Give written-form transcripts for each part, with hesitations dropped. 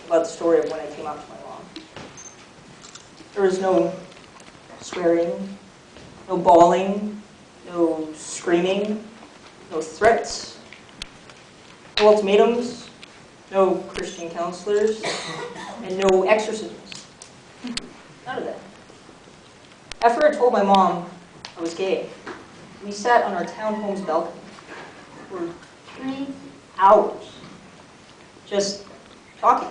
about the story of when I came out to my mom. There was no swearing, no bawling, no screaming, no threats, no ultimatums, no Christian counselors, and no exorcisms. None of that. After I told my mom I was gay, we sat on our townhome's balcony for 3 hours, just talking.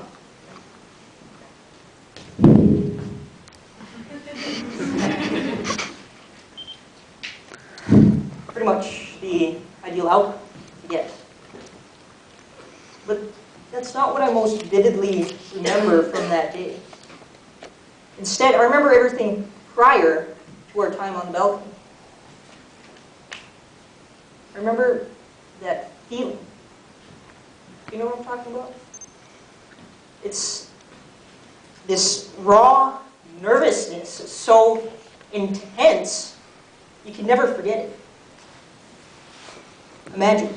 Pretty much the ideal outcome, I guess. But that's not what I most vividly remember from that day. Instead, I remember everything prior to our time on the balcony. I remember that feeling. You know what I'm talking about? It's this raw nervousness, so intense, you can never forget it. Imagine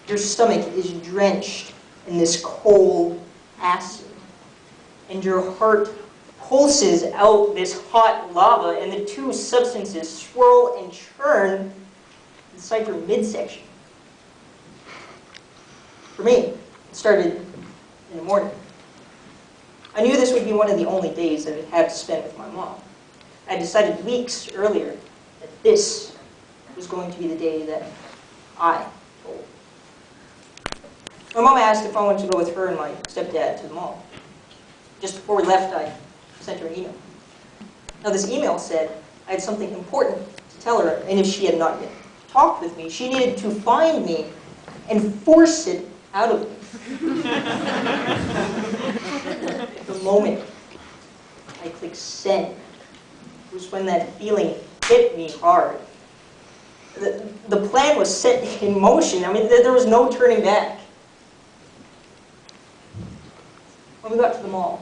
your stomach is drenched in this cold acid, and your heart pulses out this hot lava, and the two substances swirl and churn inside your midsection. For me, it started in the morning. I knew this would be one of the only days that I had to spend with my mom. I had decided weeks earlier that this was going to be the day that I told. My mom asked if I wanted to go with her and my stepdad to the mall. Just before we left, I sent her an email. Now this email said I had something important to tell her, and if she had not yet talked with me, she needed to find me and force it out of me. The moment I clicked send was when that feeling hit me hard. The plan was set in motion. I mean, there was no turning back. When we got to the mall,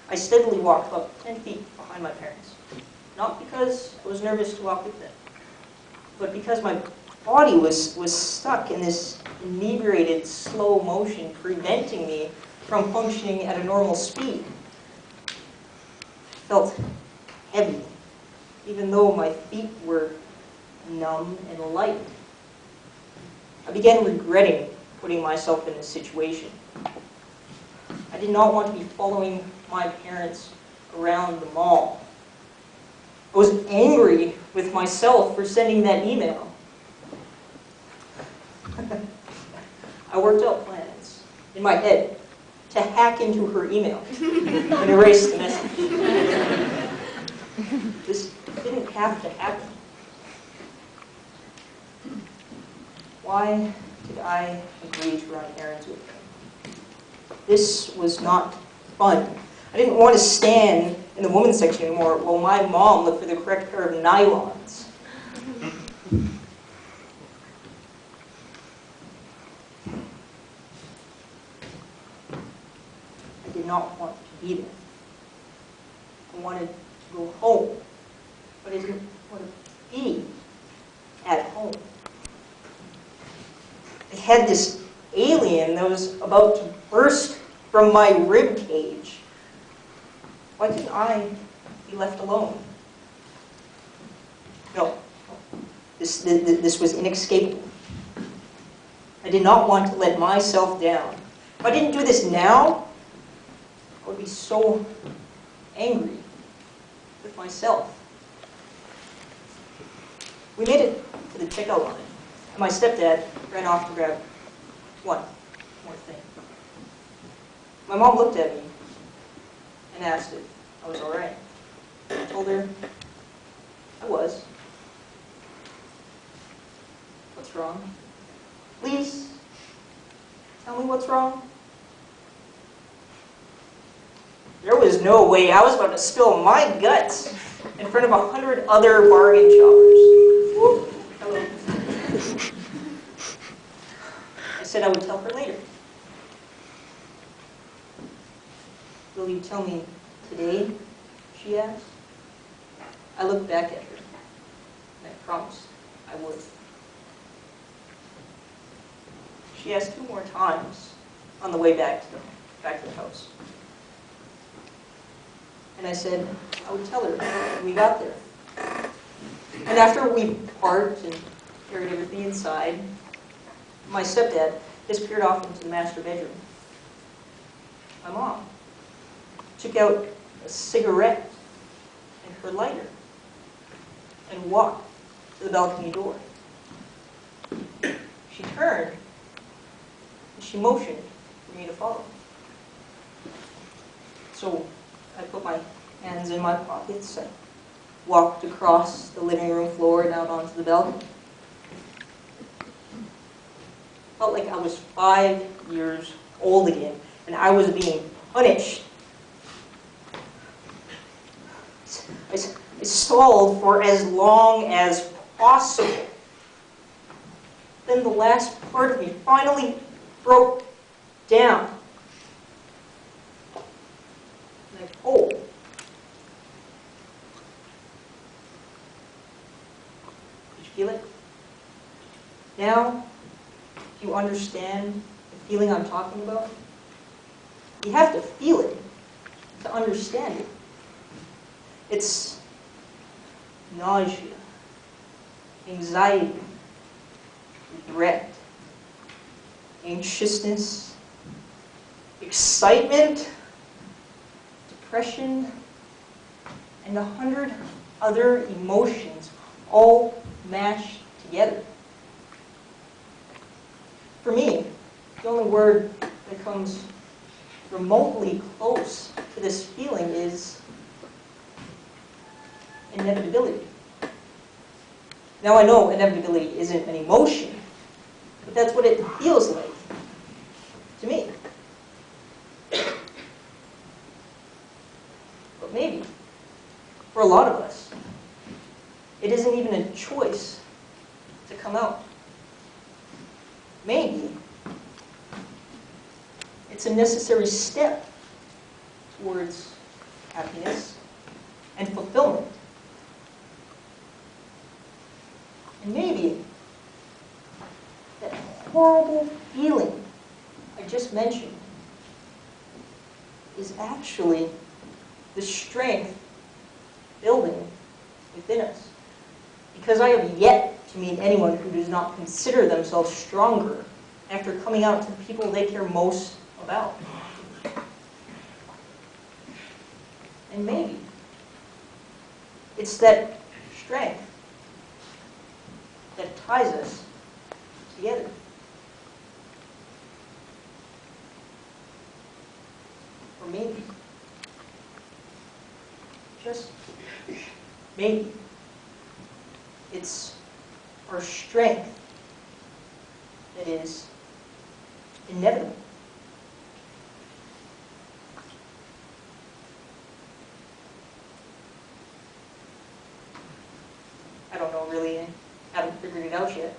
I steadily walked about 10 feet behind my parents. Not because I was nervous to walk with them, but because my body was stuck in this inebriated slow motion, preventing me from functioning at a normal speed. I felt heavy, even though my feet were numb and light. I began regretting putting myself in this situation. I did not want to be following my parents around the mall. I was angry with myself for sending that email. I worked out plans in my head to hack into her email and erase the message. This didn't have to happen. Why did I agree to run errands with her? This was not fun. I didn't want to stand in the women's section anymore while my mom looked for the correct pair of nylons. I did not want to be there. I wanted to go home, but I didn't want to be at home. I had this alien that was about to burst from my rib cage. Why couldn't I be left alone? No, this was inescapable. I did not want to let myself down. If I didn't do this now, I would be so angry with myself. We made it to the checkout line, and my stepdad ran off to grab one more thing. My mom looked at me and asked if I was all right. I told her I was. What's wrong? Please, tell me what's wrong. There was no way I was about to spill my guts in front of 100 other bargain shoppers. Whoop. Hello. I said I would tell her later. Will you tell me today? She asked. I looked back at her, and I promised I would. She asked 2 more times, on the way back to the house. And I said I would tell her when we got there. And after we parked and carried everything inside, my stepdad disappeared off into the master bedroom. My mom took out a cigarette and her lighter and walked to the balcony door. She turned and she motioned for me to follow. So I put my hands in my pockets and walked across the living room floor and out onto the balcony. Felt like I was 5 years old again, and I was being punished. I stalled for as long as possible. Then the last part of me finally broke down. And I told. Did you feel it? Now, do you understand the feeling I'm talking about? You have to feel it to understand it. It's nausea, anxiety, regret, anxiousness, excitement, depression, and 100 other emotions all mashed together. For me, the only word that comes remotely close to this feeling is inevitability. Now I know inevitability isn't an emotion, but that's what it feels like to me. But maybe, for a lot of us, it isn't even a choice to come out. Maybe it's a necessary step towards happiness and fulfillment. And maybe that horrible feeling I just mentioned is actually the strength building within us. Because I have yet to meet anyone who does not consider themselves stronger after coming out to the people they care most about. And maybe it's that strength that ties us together. Or maybe, just maybe, it's our strength that is inevitable. I don't know really, I haven't figured it out yet.